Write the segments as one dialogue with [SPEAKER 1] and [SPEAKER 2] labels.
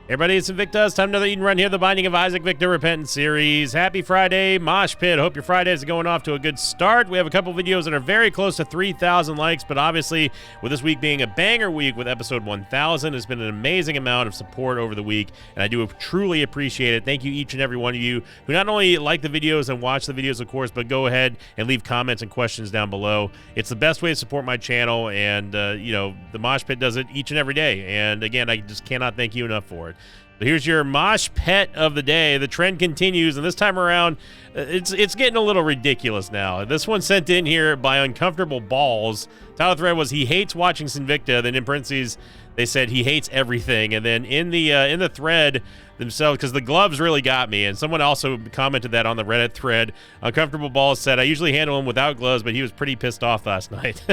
[SPEAKER 1] Everybody, it's Invictus. Time another Eden Run here, the Binding of Isaac Victor Repentance series. Happy Friday, Mosh Pit. Hope your Friday is going off to a good start. We have a couple videos that are very close to 3,000 likes, but obviously, with this week being a banger week with episode 1,000, it's been an amazing amount of support over the week, and I do truly appreciate it. Thank you, each and every one of you who not only like the videos and watch the videos, of course, but go ahead and leave comments and questions down below. It's the best way to support my channel, and, you know, the Mosh Pit does it each and every day, and again, I just cannot thank you enough for it. But here's your Mosh Pet of the day. The trend continues, and this time around, it's getting a little ridiculous now. This one sent in here by Uncomfortable Balls. Title thread was he hates watching Sinvicta. Then in parentheses, they said he hates everything. And then in the thread themselves, because the gloves really got me, and someone also commented that on the Reddit thread. Uncomfortable Balls said, I usually handle him without gloves, but he was pretty pissed off last night.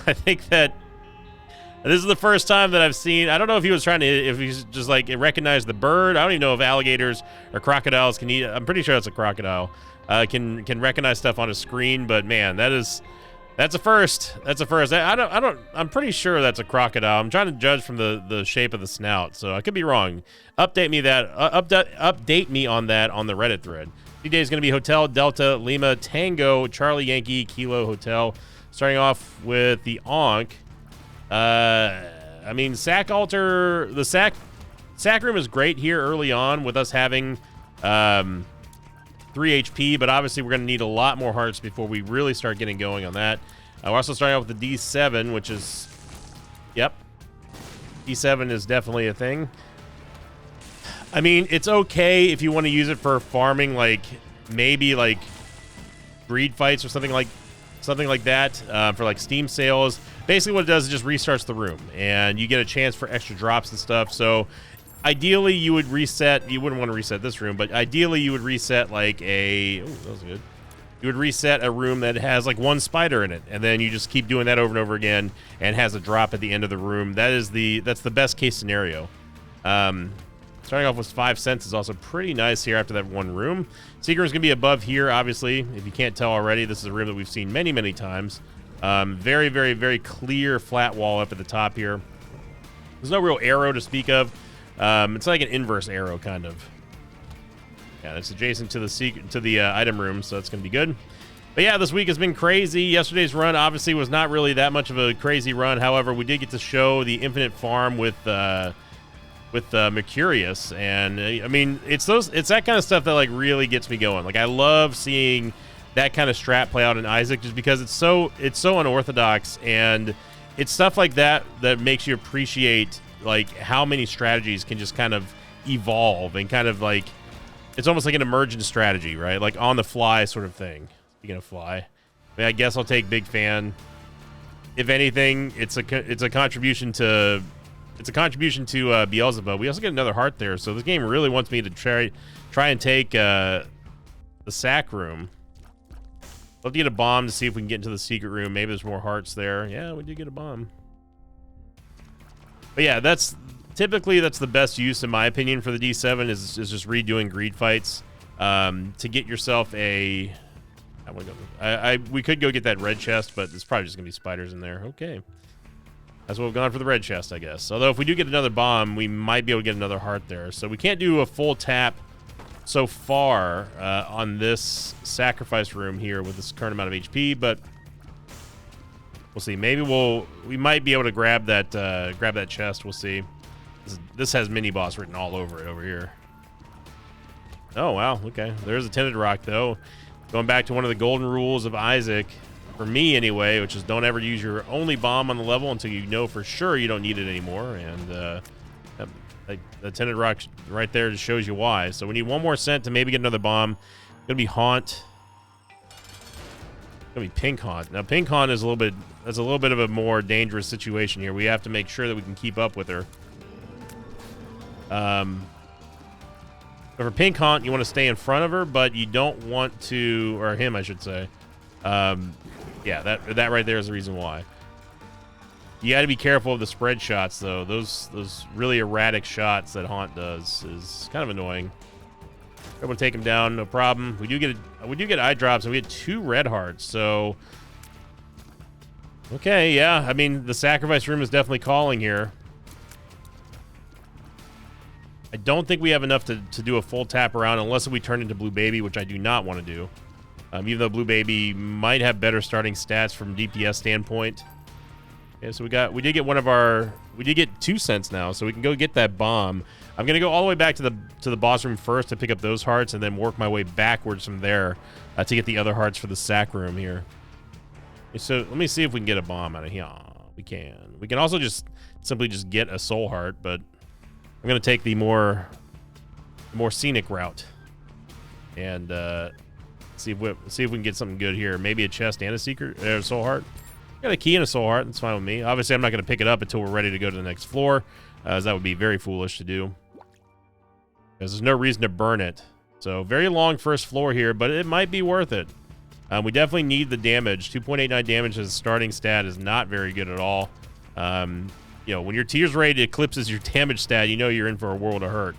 [SPEAKER 1] I think that this is the first time that I've seen, I don't know if he was trying to, if he's just like recognize the bird. I don't even know if alligators or crocodiles can eat. I'm pretty sure that's a crocodile. Can recognize stuff on a screen, but man, that's a first. That's a first. I'm pretty sure that's a crocodile. I'm trying to judge from the shape of the snout, so I could be wrong. Update me on that on the Reddit thread. Today is going to be Hotel Delta Lima Tango Charlie Yankee Kilo Hotel. Starting off with the Ankh. I mean, sack altar, the sack room is great here early on with us having 3 HP, but obviously we're going to need a lot more hearts before we really start getting going on that. We're also starting off with the D7, which is, yep, D7 is definitely a thing. I mean, it's okay if you want to use it for farming, like maybe like greed fights or something like that, for like Steam sales. Basically what it does is just restarts the room, and you get a chance for extra drops and stuff. So ideally you would reset, you wouldn't want to reset this room, but ideally you would reset like a, oh, that was good. You would reset a room that has like 1 spider in it, and then you just keep doing that over and over again, and has a drop at the end of the room. That's the best case scenario. Starting off with 5 cents is also pretty nice here after that 1 room. Secret is going to be above here, obviously. If you can't tell already, this is a room that we've seen many, many times. Very, very, very clear flat wall up at the top here. There's no real arrow to speak of. It's like an inverse arrow, kind of. Yeah, it's adjacent to the item room, so that's going to be good. But yeah, this week has been crazy. Yesterday's run obviously was not really that much of a crazy run. However, we did get to show the infinite farm with Mercurius, and I mean, it's that kind of stuff that like really gets me going. Like, I love seeing that kind of strat play out in Isaac, just because it's so unorthodox, and it's stuff like that that makes you appreciate like how many strategies can just kind of evolve, and kind of like it's almost like an emergent strategy, right? Like on the fly sort of thing. Speaking of fly, I mean, I guess I'll take Big Fan. If anything, it's a contribution to Beelzebub. We also get another heart there, so this game really wants me to try and take the sack room. Love to get a bomb to see if we can get into the secret room. Maybe there's more hearts there. Yeah, we did get a bomb. But yeah, that's the best use, in my opinion, for the D7 is just redoing greed fights to get yourself a. We could go get that red chest, but it's probably just gonna be spiders in there. Okay. That's what we've gone for the red chest, I guess. Although if we do get another bomb, we might be able to get another heart there. So we can't do a full tap so far on this sacrifice room here with this current amount of HP, but we'll see. Maybe we might be able to grab that chest. We'll see. This has mini boss written all over it over here. Oh wow, okay. There's a tinted rock though. Going back to one of the golden rules of Isaac. For me, anyway, which is don't ever use your only bomb on the level until you know for sure you don't need it anymore. And the tinted rock right there just shows you why. So we need 1 more cent to maybe get another bomb. It's gonna be Haunt. It's gonna be Pink Haunt. Now Pink Haunt is a little bit of a more dangerous situation here. We have to make sure that we can keep up with her. But for Pink Haunt, you want to stay in front of her, but you don't want to, or him, I should say. Yeah, that right there is the reason why. You got to be careful of the spread shots, though. Those really erratic shots that Haunt does is kind of annoying. We're able to take him down, no problem. We do get eye drops, and we get 2 red hearts. So, okay, yeah. I mean, the sacrifice room is definitely calling here. don't think we have enough to do a full tap around unless we turn into Blue Baby, which I do not want to do. Even though Blue Baby might have better starting stats from DPS standpoint. Okay, so we did get 2 cents now, so we can go get that bomb. I'm gonna go all the way back to the boss room first to pick up those hearts, and then work my way backwards from there to get the other hearts for the sack room here. So let me see if we can get a bomb out of here. We can. We can also simply get a soul heart, but I'm gonna take the more scenic route and see if we can get something good here. Maybe a chest and a secret soul heart. Got a key and a soul heart. That's fine with me. Obviously, I'm not gonna pick it up until we're ready to go to the next floor, as that would be very foolish to do. Because there's no reason to burn it. So very long first floor here, but it might be worth it. We definitely need the damage. 2.89 damage as a starting stat is not very good at all. You know, when your Tears Raid eclipses your damage stat, you know you're in for a world of hurt.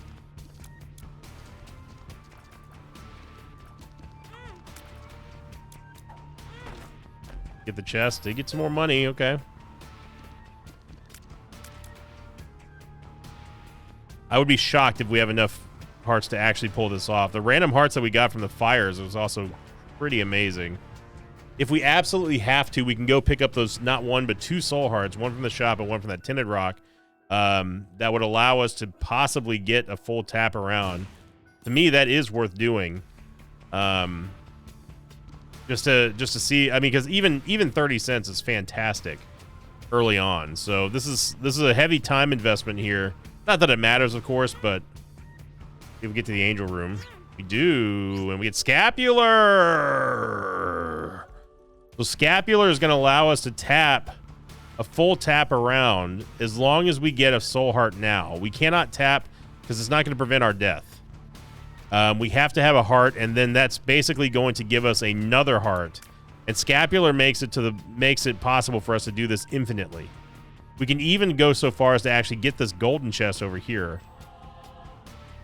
[SPEAKER 1] Get the chest. They get some more money. Okay. I would be shocked if we have enough hearts to actually pull this off. The random hearts that we got from the fires was also pretty amazing. If we absolutely have to, we can go pick up those not 1 but 2 soul hearts, one from the shop and one from that tinted rock. That would allow us to possibly get a full tap around. To me, that is worth doing. Just to see. I mean, because even 30 cents is fantastic early on. So this is a heavy time investment here. Not that it matters, of course, but if we get to the angel room, we do, and we get scapular. So scapular is going to allow us to tap a full tap around as long as we get a soul heart now. We cannot tap because it's not going to prevent our death. We have to have a heart, and then that's basically going to give us another heart. And scapular makes it possible for us to do this infinitely. We can even go so far as to actually get this golden chest over here.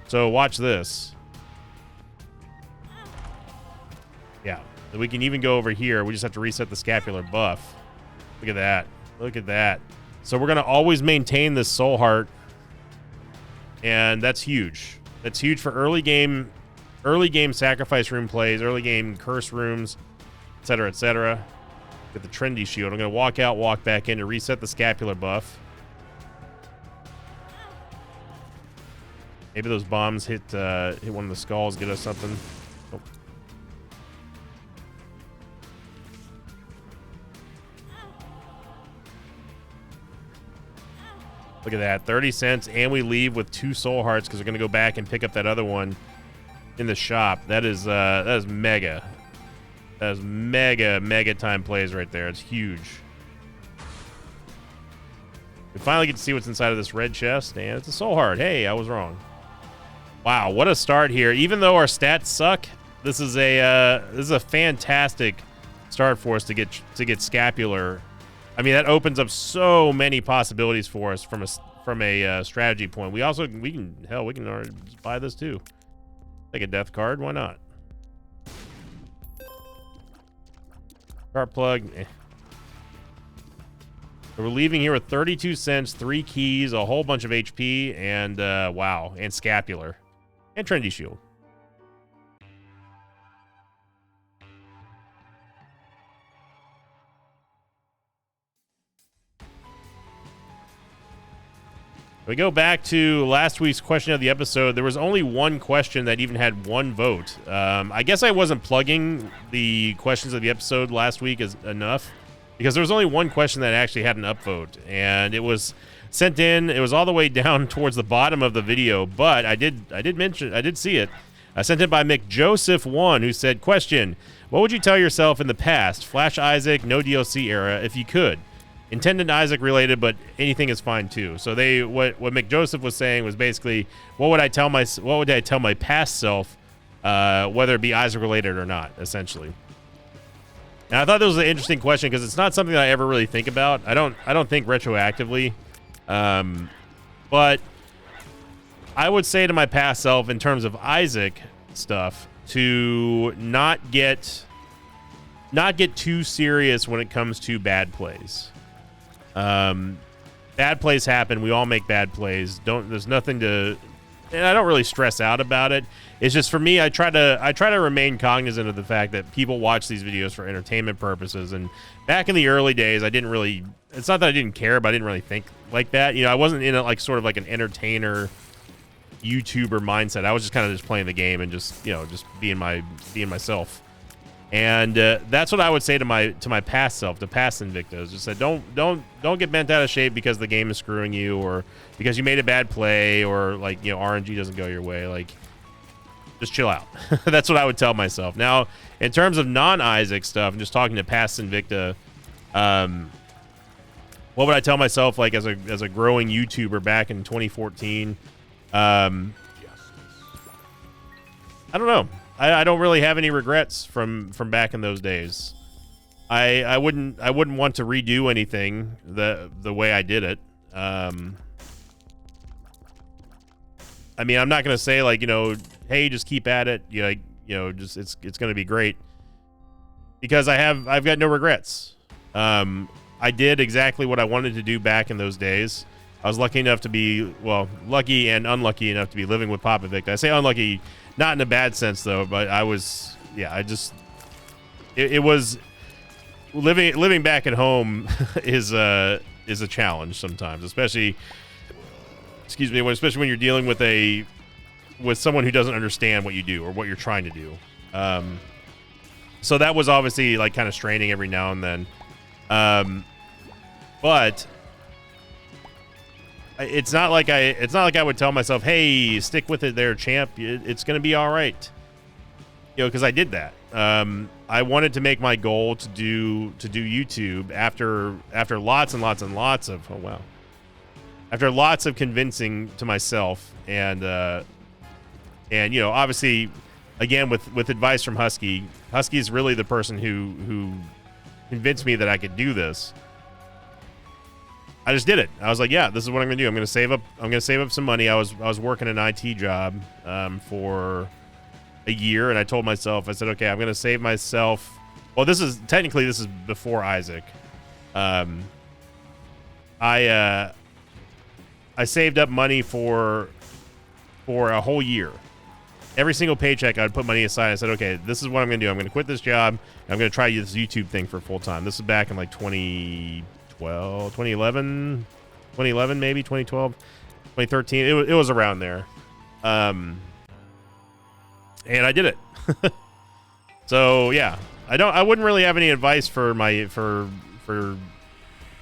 [SPEAKER 1] So watch this. Yeah, we can even go over here. We just have to reset the scapular buff. Look at that. Look at that. So we're going to always maintain this soul heart, and that's huge. That's huge for early game sacrifice room plays, early game curse rooms, etc., etc. Get the trendy shield. I'm going to walk out, walk back in to reset the scapular buff. Maybe those bombs hit one of the skulls, get us something. Oh. Look at that, 30 cents, and we leave with 2 soul hearts because we're going to go back and pick up that other one in the shop. That is mega. That is mega time plays right there. It's huge. We finally get to see what's inside of this red chest, and it's a soul heart. Hey, I was wrong. Wow, what a start here. Even though our stats suck, this is a fantastic start for us to get scapular. I mean, that opens up so many possibilities for us from a strategy point. We can already just buy this too. Take a death card, why not? Cart plug. So we're leaving here with 32 cents, 3 keys, a whole bunch of HP, and wow, and scapular, and trendy shield. We go back to last week's question of the episode. There was only one question that even had 1 vote. I guess I wasn't plugging the questions of the episode last week enough, because there was only 1 question that actually had an upvote, and it was sent in. It was all the way down towards the bottom of the video, but I did see it. Sent in by McJoseph1, who said, question, what would you tell yourself in the past, Flash Isaac, no DLC era, if you could? Intended Isaac related, but anything is fine too. So what McJoseph was saying was basically, what would I tell my past self, whether it be Isaac related or not, essentially. And I thought this was an interesting question because it's not something that I ever really think about. I don't think retroactively, but I would say to my past self in terms of Isaac stuff to not get too serious when it comes to bad plays. Bad plays happen. We all make bad plays. There's nothing to and I don't really stress out about it. It's just for me, I try to remain cognizant of the fact that people watch these videos for entertainment purposes. And back in the early days, I didn't really. It's not that I didn't care, but I didn't really think like that. You know, I wasn't in it like sort of like an entertainer, YouTuber mindset. I was just kind of just playing the game and just just being myself. And that's what I would say to my past self, to past Invictos. Just said, don't get bent out of shape because the game is screwing you, or because you made a bad play, or like RNG doesn't go your way. Like, just chill out. That's what I would tell myself. Now, in terms of non-Isaac stuff, and just talking to past Invicta, what would I tell myself, like as a growing YouTuber back in 2014? I don't know. I don't really have any regrets from back in those days. I wouldn't want to redo anything the way I did it. I mean, I'm not gonna say like hey, just keep at it. Just it's gonna be great, because I've got no regrets. I did exactly what I wanted to do back in those days. I was lucky enough to be, lucky and unlucky enough to be living with Papa Victa. I say unlucky, not in a bad sense though, but I was, it was living back at home is a challenge sometimes, especially when you're dealing with someone who doesn't understand what you do or what you're trying to do. So that was obviously like kind of straining every now and then. But it's not like I would tell myself, "Hey, stick with it there, champ. It's going to be all right." Because I did that. I wanted to make my goal to do YouTube after lots and lots and lots of after lots of convincing to myself, and obviously, again with advice from Husky. Husky is really the person who convinced me that I could do this. I just did it. I was like, yeah, this is what I'm gonna do. I'm gonna save up some money. I was working an IT job for a year, and I told myself, I said, okay, I'm gonna save myself. Well, this is before Isaac. I saved up money for a whole year. Every single paycheck, I'd put money aside. I said, okay, this is what I'm gonna do. I'm gonna quit this job. And I'm gonna try this YouTube thing for full time. This is back in like 2011 maybe, 2012, 2013. It was around there. And I did it. So yeah, I wouldn't really have any advice for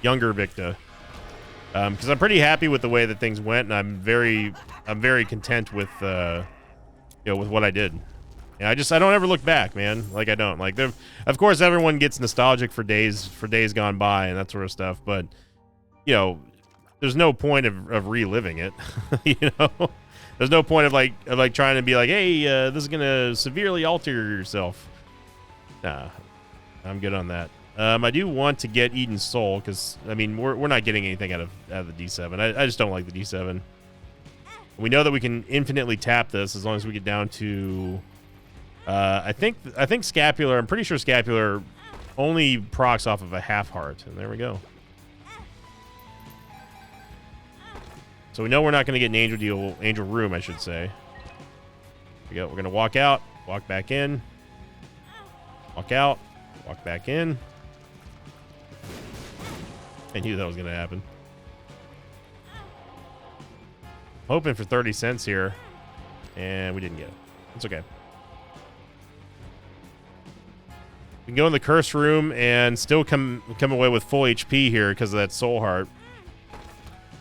[SPEAKER 1] younger Victa, because I'm pretty happy with the way that things went, and I'm very content with with what I did. And I don't ever look back, man. Like, I don't. Like, of course everyone gets nostalgic for days gone by and that sort of stuff, but there's no point of reliving it. There's no point of trying to be like, hey, this is gonna severely alter yourself. Nah, I'm good on that. I do want to get Eden's Soul, because I mean we're not getting anything out of the D7. I just don't like the D7. We know that we can infinitely tap this as long as we get down to I think Scapular. I'm pretty sure Scapular only procs off of a half heart, and there we go. So we know we're not going to get an angel room, I should say. Here we go. We're going to walk out, walk back in, walk out, walk back in. I knew that was going to happen. Hoping for 30 cents here, and we didn't get it. It's okay. We can go in the curse room and still come away with full HP here because of that soul heart.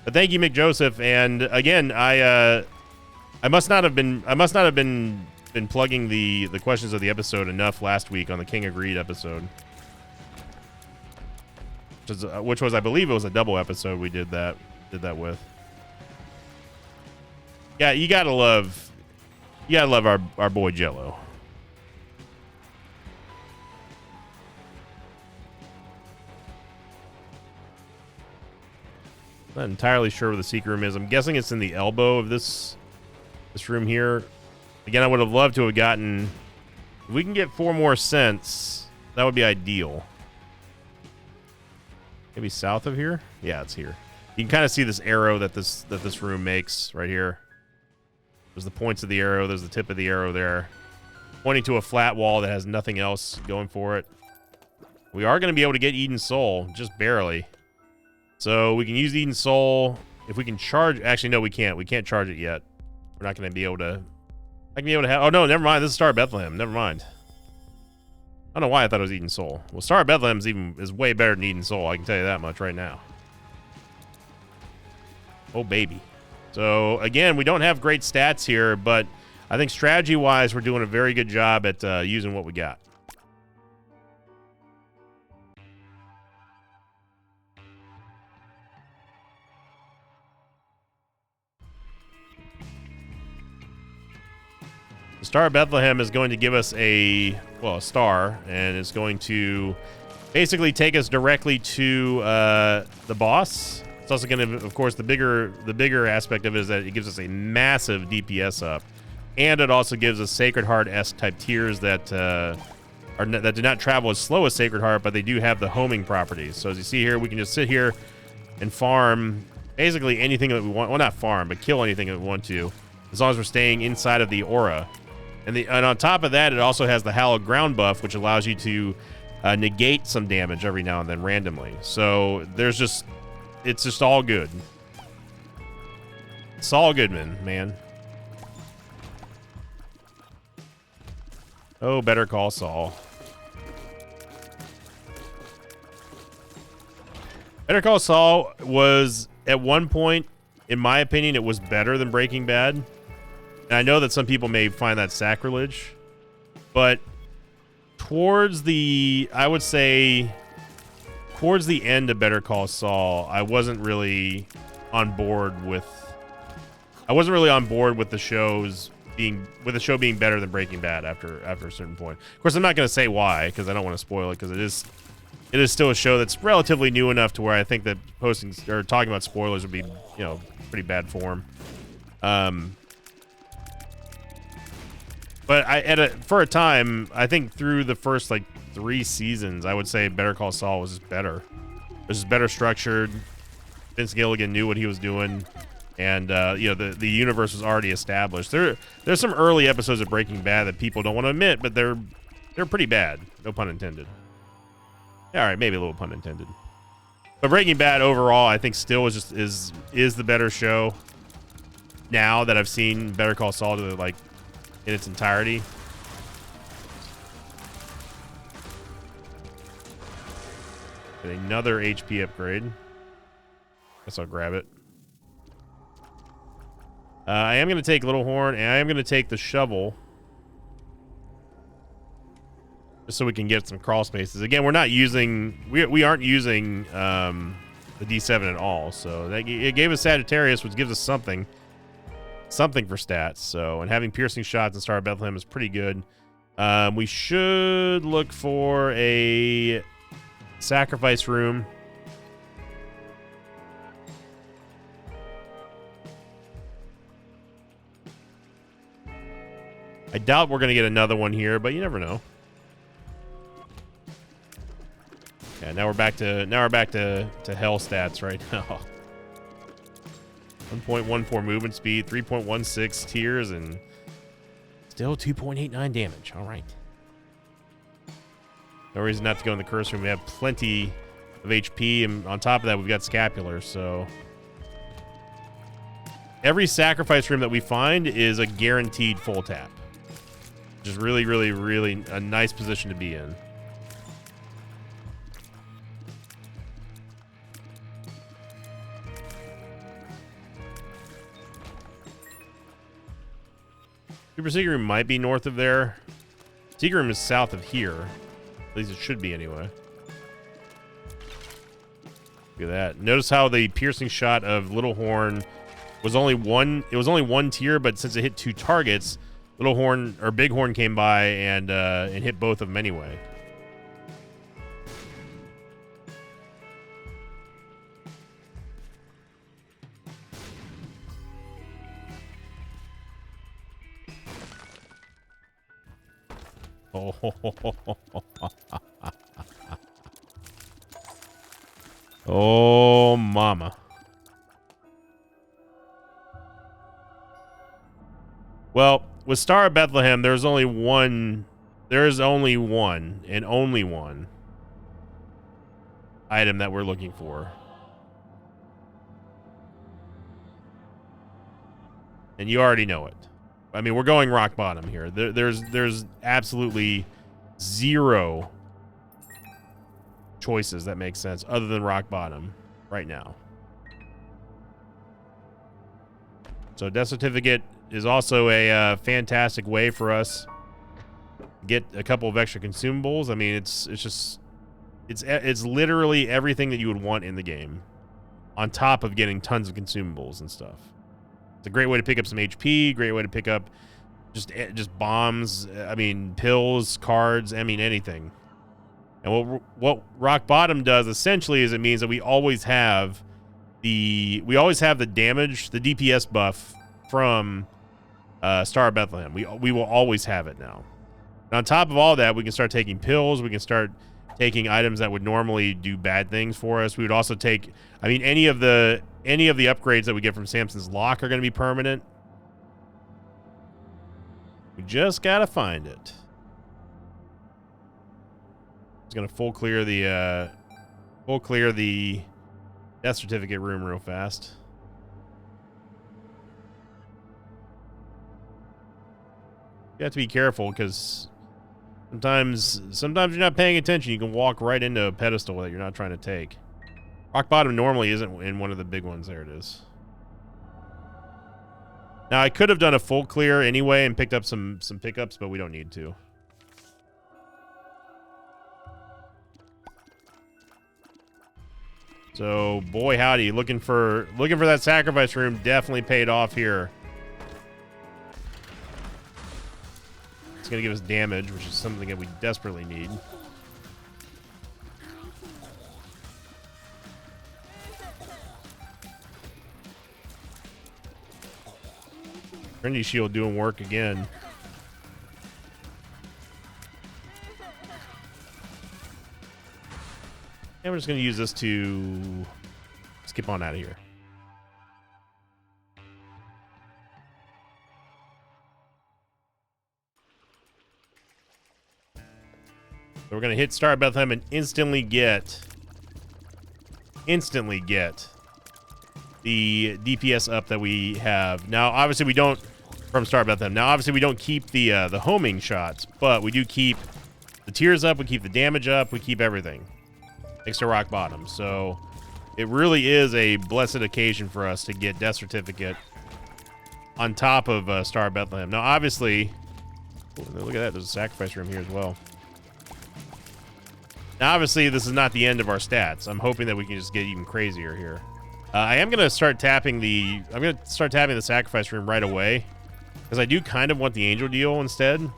[SPEAKER 1] But thank you, McJoseph. And again, I must not have been plugging the questions of the episode enough last week on the King of Greed episode, which was I believe it was a double episode we did that with. Yeah, you gotta love our boy Jello. Not entirely sure where the secret room is. I'm guessing it's in the elbow of this room here. Again, I would have loved to have gotten. If we can get 4 more cents, that would be ideal. Maybe south of here? Yeah, it's here. You can kind of see this arrow that this room makes right here. There's the points of the arrow. There's the tip of the arrow there, pointing to a flat wall that has nothing else going for it. We are going to be able to get Eden Soul, just barely. So we can use Eden Soul if we can charge. Actually, no, we can't. We can't charge it yet. We're not going to be able to. I can be able to have. Oh no, never mind. This is Star of Bethlehem. Never mind. I don't know why I thought it was Eden Soul. Well, Star of Bethlehem is way better than Eden Soul. I can tell you that much right now. Oh baby. So again, we don't have great stats here, but I think strategy-wise, we're doing a very good job at using what we got. The Star of Bethlehem is going to give us a star, and it's going to basically take us directly to the boss. It's also going to, of course, the bigger aspect of it is that it gives us a massive DPS up, and it also gives us Sacred Heart-esque type tiers that that do not travel as slow as Sacred Heart, but they do have the homing properties. So as you see here, we can just sit here and farm basically anything that we want. Well, not farm, but kill anything that we want to, as long as we're staying inside of the aura. And on top of that, it also has the Hallowed Ground buff, which allows you to negate some damage every now and then randomly. So it's just all good. Saul Goodman, man. Oh, Better Call Saul. Better Call Saul was, at one point, in my opinion, it was better than Breaking Bad. And I know that some people may find that sacrilege, but towards the end of Better Call Saul, I wasn't really on board with the show being better than Breaking Bad after a certain point. Of course, I'm not going to say why, because I don't want to spoil it, because it is still a show that's relatively new enough to where I think that posting or talking about spoilers would be, pretty bad form. But for a time, I think through the first 3 seasons, I would say Better Call Saul was just better. It was just better structured. Vince Gilligan knew what he was doing, and the universe was already established. There's some early episodes of Breaking Bad that people don't want to admit, but they're pretty bad. No pun intended. Yeah, all right, maybe a little pun intended. But Breaking Bad overall, I think still is the better show. Now that I've seen Better Call Saul to in its entirety. Get another HP upgrade. Guess I'll grab it. I am going to take Little Horn, and I am going to take the shovel. Just so we can get some crawl spaces. Again, we aren't using the D7 at all. So it gave us Sagittarius, which gives us something for stats. So, and having piercing shots in Star of Bethlehem is pretty good. We should look for a sacrifice room. I doubt we're going to get another one here, but you never know. Yeah, now we're back to hell stats right now. 1.14 movement speed, 3.16 tiers, and still 2.89 damage. All right. No reason not to go in the curse room. We have plenty of HP, and on top of that, we've got scapular. So every sacrifice room that we find is a guaranteed full tap. Just really, really, really a nice position to be in. Super Secret Room might be north of there. Secret Room is south of here. At least it should be anyway. Look at that. Notice how the piercing shot of Little Horn was only one. It was only one tier, but since it hit 2 targets, Little Horn or Big Horn came by and hit both of them anyway. Oh, mama. Well, with Star of Bethlehem, there's only one. There is only one and only one item that we're looking for. And you already know it. I mean, we're going rock bottom here. There's absolutely zero choices that make sense other than rock bottom right now. So Death Certificate is also a fantastic way for us to get a couple of extra consumables. I mean, it's literally everything that you would want in the game, on top of getting tons of consumables and stuff. It's a great way to pick up some HP. Great way to pick up just bombs. I mean, pills, cards. I mean, anything. And what rock bottom does essentially is it means that we always have the damage, the DPS buff from Star of Bethlehem. We will always have it now. And on top of all that, we can start taking pills. We can start taking items that would normally do bad things for us. We would also take, I mean, any of the upgrades that we get from Samson's Lock are going to be permanent. We just gotta find it. It's gonna full clear the Death Certificate room real fast. You have to be careful because sometimes you're not paying attention. You can walk right into a pedestal that you're not trying to take. Rock bottom normally isn't in one of the big ones. There it is. Now, I could have done a full clear anyway and picked up some pickups, but we don't need to. So, boy howdy, looking for that sacrifice room definitely paid off here. It's going to give us damage, which is something that we desperately need. Trinity Shield doing work again. And we're just going to use this to skip on out of here. So we're going to hit Star of Bethlehem and instantly get the DPS up that we have. Now, obviously, we don't from Star of Bethlehem. Now, obviously, we don't keep the homing shots, but we do keep the tears up. We keep the damage up. We keep everything. Thanks to rock bottom. So it really is a blessed occasion for us to get Death Certificate on top of Star of Bethlehem. Now, obviously, look at that. There's a sacrifice room here as well. Now, obviously, this is not the end of our stats. I'm hoping that we can just get even crazier here. I am going to start tapping the sacrifice room right away because I do kind of want the angel deal instead. I'm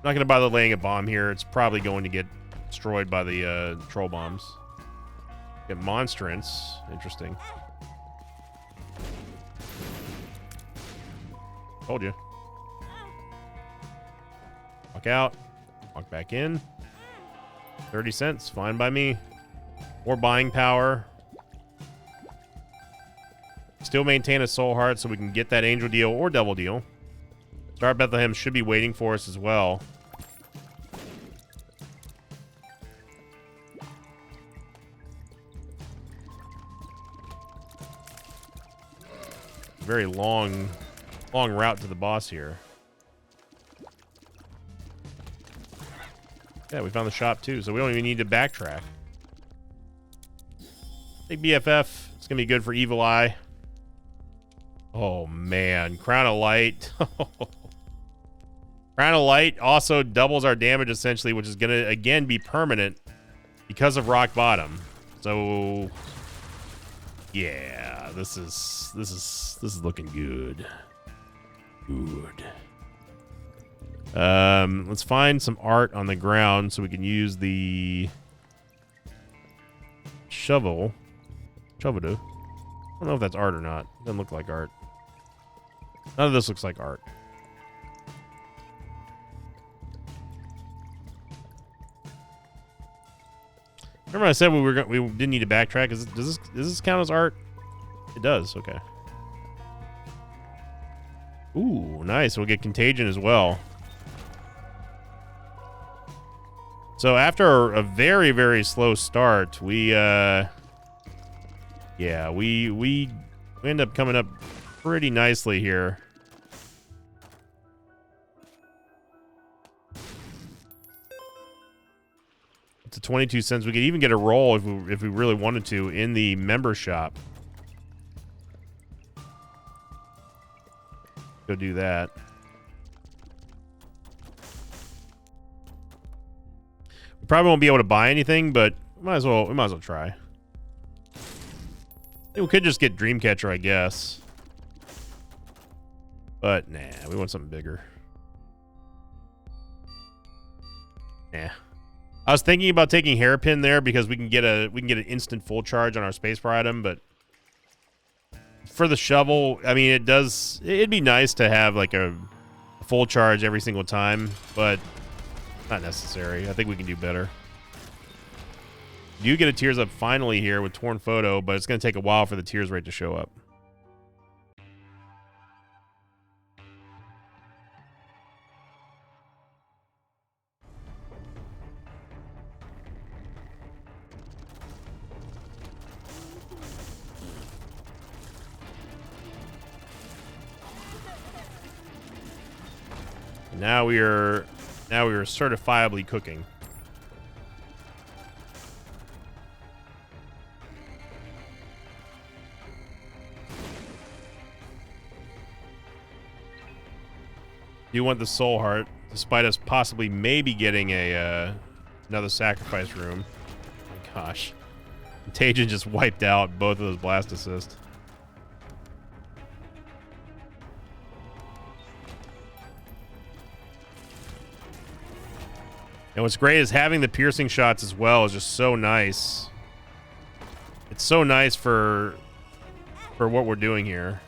[SPEAKER 1] not going to bother laying a bomb here. It's probably going to get destroyed by the troll bombs. Get monstrance. Interesting. Told you. Walk out. Walk back in. 30 cents. Fine by me. More buying power. Still maintain a soul heart so we can get that angel deal or devil deal. Star of Bethlehem should be waiting for us as well. Very long route to the boss here. Yeah, we found the shop too, so we don't even need to backtrack. Big BFF. It's gonna be good for Evil Eye. Oh man, Crown of Light. Crown of Light also doubles our damage essentially, which is gonna again be permanent because of rock bottom. So yeah, this is looking good. Good. Let's find some art on the ground so we can use the shovel. I don't know if that's art or not. Doesn't look like art. None of this looks like art. Remember I said we didn't need to backtrack. Does this count as art? It does. Okay. Ooh, nice. We'll get Contagion as well. So after a very, very slow start, we end up coming up pretty nicely here. To 22 cents. We could even get a roll if we really wanted to in the member shop. Go do that. We probably won't be able to buy anything, but we might as well try. I think we could just get Dreamcatcher, I guess. But nah, we want something bigger. Nah. I was thinking about taking Hairpin there because we can get an instant full charge on our spacebar item, but for the shovel, I mean, it'd be nice to have like a full charge every single time, but not necessary. I think we can do better. You get a Tears Up finally here with Torn Photo, but it's going to take a while for the Tears rate to show up. Now we are certifiably cooking. You want the soul heart, despite us possibly maybe getting a another sacrifice room. Oh my gosh, Contagion just wiped out both of those blast assists. And what's great is having the piercing shots as well is just so nice. It's so nice for what we're doing here.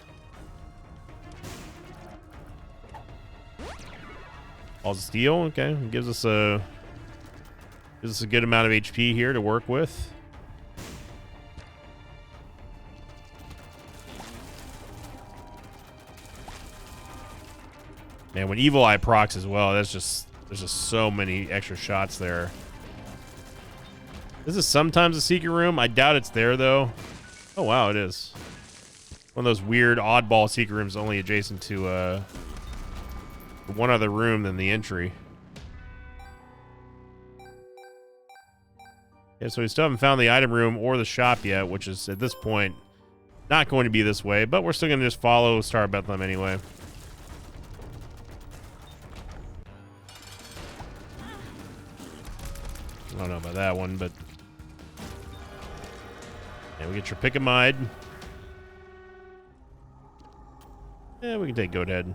[SPEAKER 1] All steel, okay. It gives us a good amount of HP here to work with. Man, when Evil Eye procs as well, there's just so many extra shots there. This is sometimes a secret room. I doubt it's there though. Oh wow, it is. One of those weird oddball secret rooms only adjacent to one other room than the entry. Yeah, so we still haven't found the item room or the shop yet, which is at this point not going to be this way, but we're still going to just follow Star Bethlehem anyway. I don't know about that one, but yeah, we get your Picamide. Yeah, we can take Goat Head.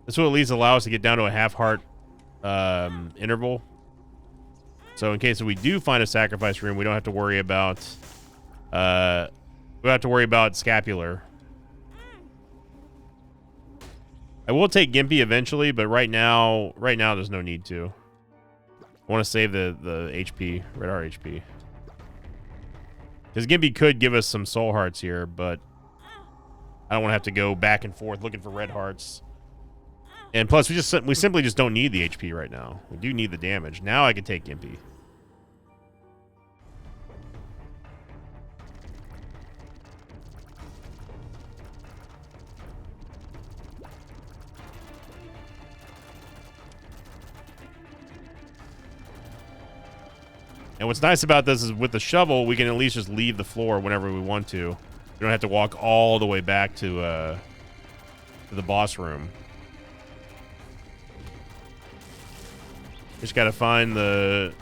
[SPEAKER 1] This will at least allow us to get down to a half heart interval. So in case we do find a sacrifice room, we don't have to worry about scapular. I will take Gimpy eventually, but right now there's no need to. I want to save the HP, Red Heart HP. Because Gimpy could give us some soul hearts here, but I don't want to have to go back and forth looking for red hearts. And plus, we simply just don't need the HP right now. We do need the damage. Now I can take Gimpy. And what's nice about this is with the shovel, we can at least just leave the floor whenever we want to. We don't have to walk all the way back to the boss room. Just gotta find the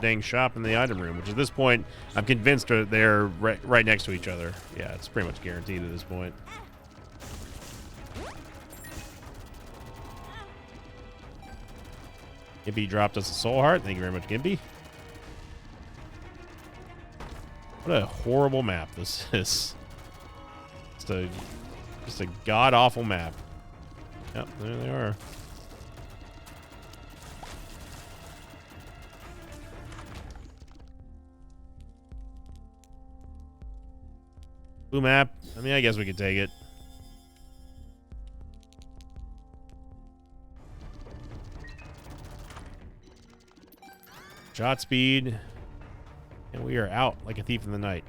[SPEAKER 1] dang shop in the item room, which at this point I'm convinced they're right next to each other. Yeah, it's pretty much guaranteed at this point. Gimpy dropped us a soul heart. Thank you very much, Gimpy. What a horrible map this is. Just a god-awful map. Yep, there they are. Blue map. I mean, I guess we could take it. Shot speed. And we are out like a thief in the night.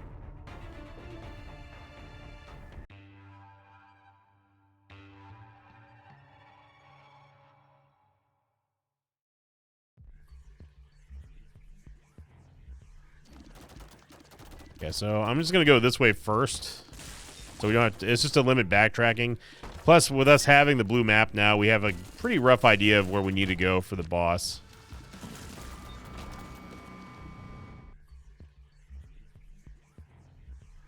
[SPEAKER 1] Okay, so I'm just gonna go this way first, so we don't have to, it's just to limit backtracking. Plus, with us having the blue map now, we have a pretty rough idea of where we need to go for the boss.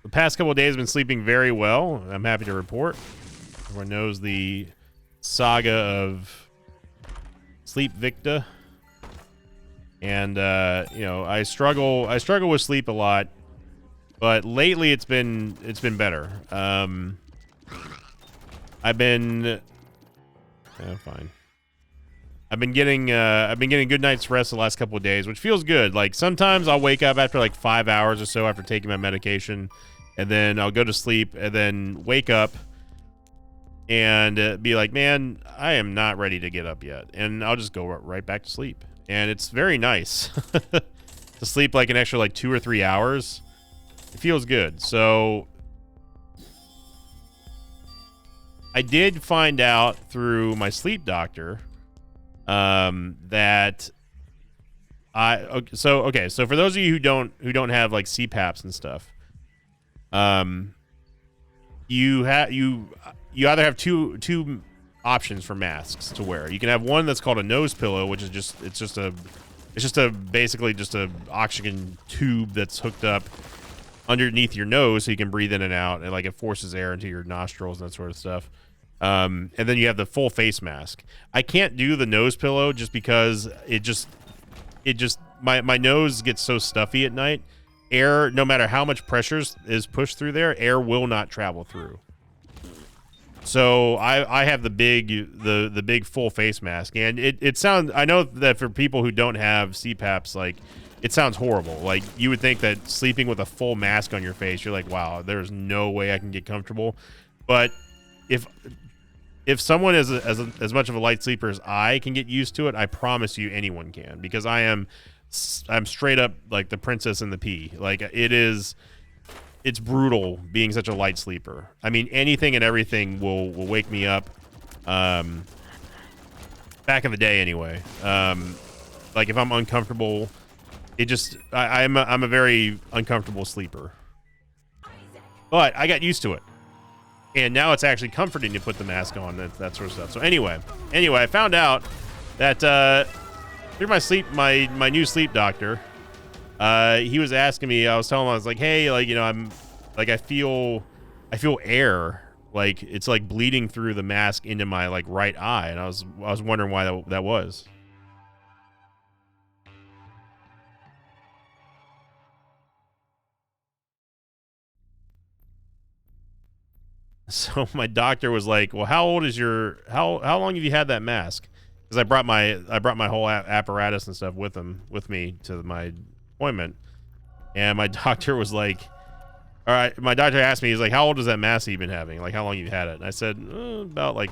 [SPEAKER 1] The past couple of days, I've been sleeping very well. I'm happy to report. Everyone knows the saga of Sleep Victa, and you know, I struggle with sleep a lot. But lately, it's been better. I've been fine. I've been getting good night's rest the last couple of days, which feels good. Like sometimes I'll wake up after like 5 hours or so after taking my medication, and then I'll go to sleep, and then wake up and be like, man, I am not ready to get up yet, and I'll just go right back to sleep, and it's very nice to sleep like an extra like 2 or 3 hours. It feels good. So I did find out through my sleep doctor that so for those of you who don't have like CPAPs and stuff, you either have two options for masks to wear. You can have one that's called a nose pillow, which is just basically a oxygen tube that's hooked up underneath your nose so you can breathe in and out, and like it forces air into your nostrils and that sort of stuff. And then you have the full face mask. I can't do the nose pillow just because my nose gets so stuffy at night. Air, no matter how much pressure is pushed through there, air will not travel through. So I have the big full face mask, and it sounds, I know that for people who don't have CPAPs, like, it sounds horrible. Like, you would think that sleeping with a full mask on your face, you're like, wow, there's no way I can get comfortable. But if someone is as much of a light sleeper as I can get used to it, I promise you anyone can, because I'm straight up like the Princess and the Pea. Like, it's brutal being such a light sleeper. I mean, anything and everything will wake me up. Back in the day anyway. Like, if I'm uncomfortable, I'm a very uncomfortable sleeper. But I got used to it. And now it's actually comforting to put the mask on, that sort of stuff. So anyway, I found out that through my new sleep doctor, he was asking me, I was telling him, I was like, hey, like, you know, I feel air, like it's like bleeding through the mask into my like right eye, and I was wondering why that was. So my doctor was like, well, how long have you had that mask? Because I brought my whole apparatus and stuff with me to my appointment, and my doctor was like, all right, my doctor asked me, he's like, how old is that mask you've been having? Like, how long you've had it? And I said, about like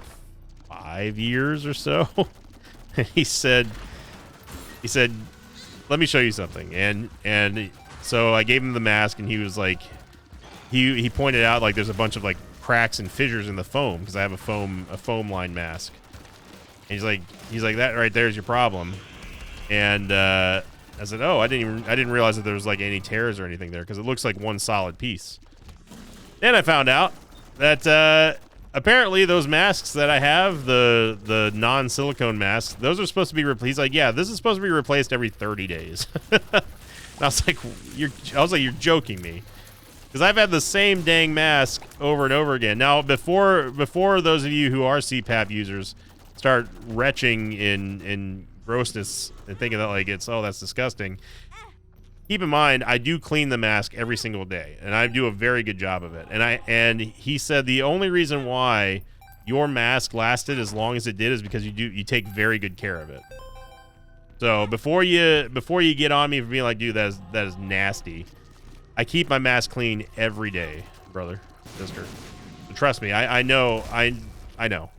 [SPEAKER 1] 5 years or so. And he said, let me show you something. And so I gave him the mask, and he was like, he pointed out like there's a bunch of like cracks and fissures in the foam, because I have a foam line mask. And he's like that right there is your problem. And I said, oh, I didn't realize that there was like any tears or anything there, because it looks like one solid piece. Then I found out that apparently those masks that I have, the non-silicone masks, those are supposed to be replaced. He's like, yeah, this is supposed to be replaced every 30 days. And I was like, you're joking me. Because I've had the same dang mask over and over again. Now, before those of you who are CPAP users start retching in grossness and thinking that like that's disgusting, keep in mind I do clean the mask every single day, and I do a very good job of it. And he said the only reason why your mask lasted as long as it did is because you take very good care of it. So before you get on me for being like, dude, that is nasty, I keep my mask clean every day, brother. sister. Trust me, I know. I know.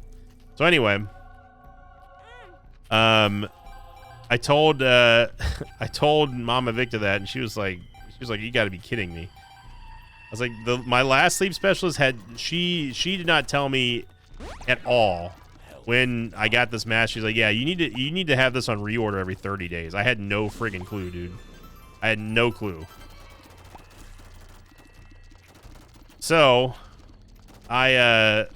[SPEAKER 1] So anyway, I told I told Mama Victa that, and she was like, you got to be kidding me. I was like, my last sleep specialist she did not tell me at all when I got this mask. She's like, yeah, you need to have this on reorder every 30 days. I had no friggin' clue, dude. I had no clue. So I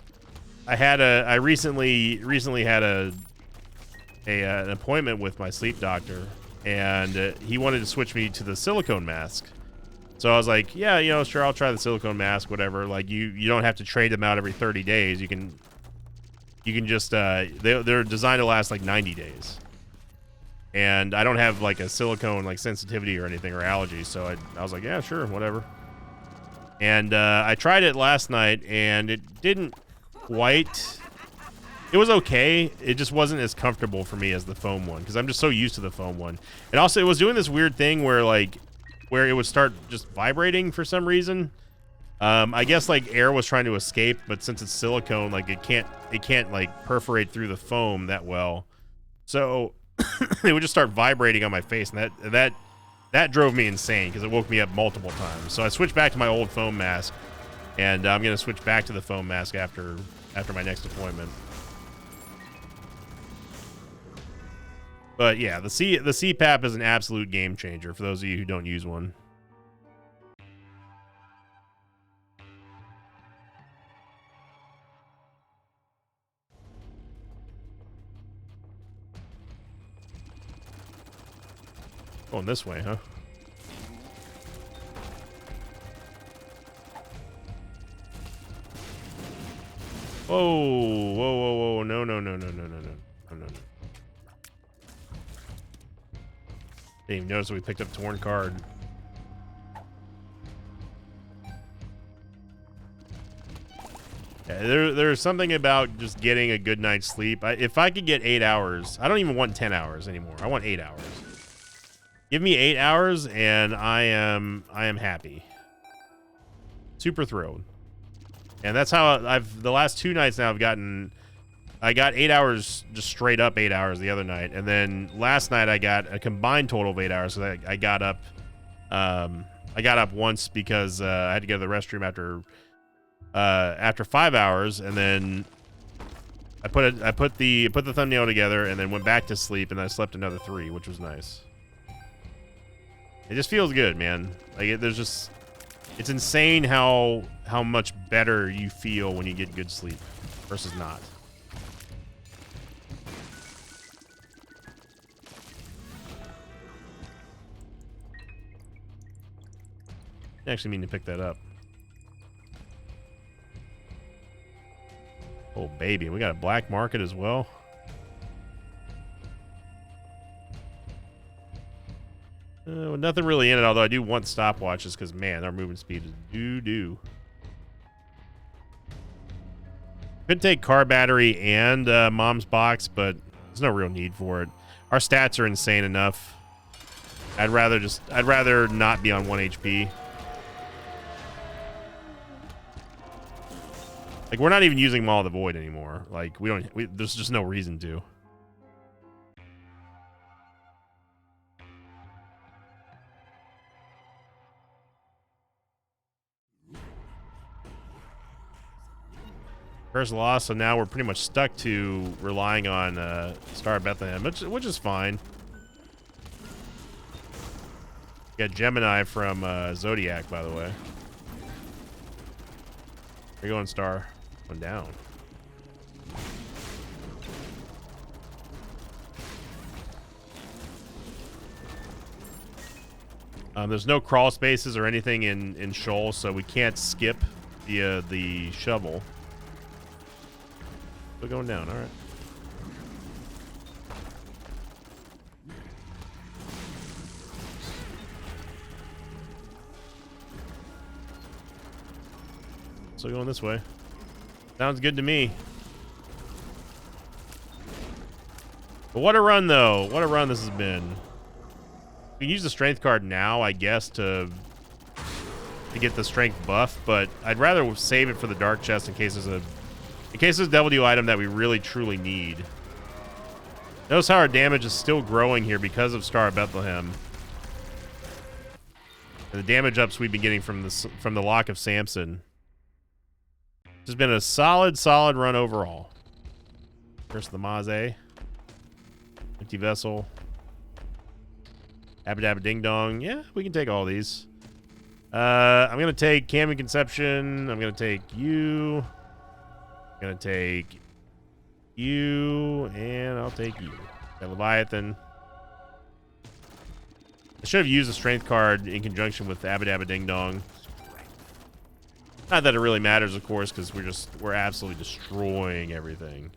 [SPEAKER 1] recently had an appointment with my sleep doctor, and he wanted to switch me to the silicone mask. So I was like, yeah, you know, sure, I'll try the silicone mask, whatever. Like, you don't have to trade them out every 30 days. You can just they're designed to last like 90 days. And I don't have like a silicone like sensitivity or anything or allergies, so I was like, yeah, sure, whatever. And I tried it last night, and it didn't quite. It was okay. It just wasn't as comfortable for me as the foam one, because I'm just so used to the foam one. And also, it was doing this weird thing where it would start just vibrating for some reason. I guess like air was trying to escape, but since it's silicone, like it can't like perforate through the foam that well. So it would just start vibrating on my face, and that drove me insane because it woke me up multiple times. So I switched back to my old foam mask, and I'm gonna switch back to the foam mask after my next appointment. But yeah, the CPAP is an absolute game changer for those of you who don't use one. Going this way, huh? Whoa, whoa, whoa, whoa, no. Didn't even notice we picked up torn card. Yeah, there's something about just getting a good night's sleep. If I could get 8 hours, I don't even want 10 hours anymore. I want 8 hours. Give me 8 hours, and I am happy. Super thrilled. And that's how the last 2 nights now I got 8 hours, just straight up 8 hours the other night, and then last night I got a combined total of 8 hours. So I got up once because I had to go to the restroom after 5 hours, and then I put the thumbnail together, and then went back to sleep, and I slept another 3, which was nice. It just feels good, man. Like it's insane how much better you feel when you get good sleep versus not. I actually mean to pick that up. Oh, baby. We got a black market as well. Nothing really in it, although I do want stopwatches because, man, our movement speed is doo-doo. Could take car battery and mom's box, but there's no real need for it. Our stats are insane enough. I'd rather not be on 1 HP. Like, we're not even using Maw of the Void anymore. Like, there's just no reason to. First loss, so now we're pretty much stuck to relying on Star of Bethlehem, which is fine. Got Gemini from Zodiac, by the way. Where you going, Star? Going down. There's no crawl spaces or anything in Shoal, so we can't skip the shovel. We're going down, all right. So going this way. Sounds good to me. But what a run, though. What a run this has been. We can use the strength card now, I guess, to to get the strength buff, but I'd rather save it for the dark chest in case there's a double deal item that we really truly need. Notice how our damage is still growing here because of Star of Bethlehem. And the damage ups we've been getting from the Lock of Samson. This has been a solid run overall. First the Maze. Empty Vessel. Abba Dabba Ding Dong. Yeah, we can take all these. I'm going to take Camden Conception. I'm going to take you. I'm going to take you. And I'll take you. Got Leviathan. I should have used the strength card in conjunction with Abba Dabba Ding Dong. Not that it really matters, of course, because we're absolutely destroying everything.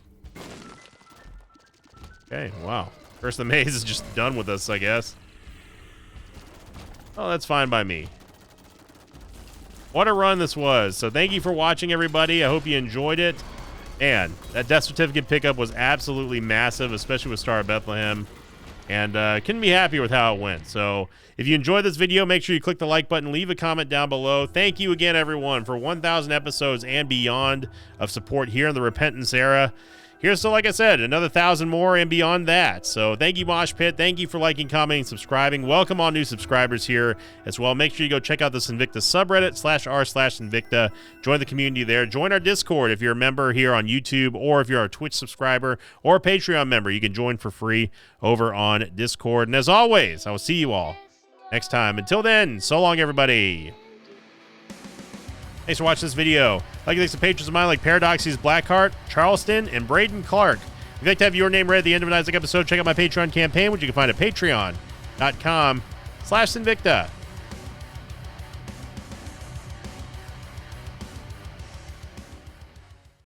[SPEAKER 1] Okay, wow. First the Maze is just done with us, I guess. Oh, that's fine by me. What a run this was. So thank you for watching, everybody. I hope you enjoyed it. And that death certificate pickup was absolutely massive, especially with Star of Bethlehem. And couldn't be happier with how it went. So if you enjoyed this video, make sure you click the like button, leave a comment down below. Thank you again, everyone, for 1,000 episodes and beyond of support here in the Repentance era. Here's to, like I said, another 1,000 more and beyond that. So thank you, Mosh Pit. Thank you for liking, commenting, subscribing. Welcome all new subscribers here as well. Make sure you go check out the Sinvicta subreddit, /r/Sinvicta. Join the community there. Join our Discord if you're a member here on YouTube, or if you're a Twitch subscriber or a Patreon member. You can join for free over on Discord. And as always, I will see you all next time. Until then, so long, everybody. Thanks for watching this video. I'd like to thank some patrons of mine like Paradoxes Blackheart, Charleston, and Braden Clark. If you'd like to have your name read at the end of an Isaac episode, check out my Patreon campaign, which you can find at patreon.com/Sinvicta.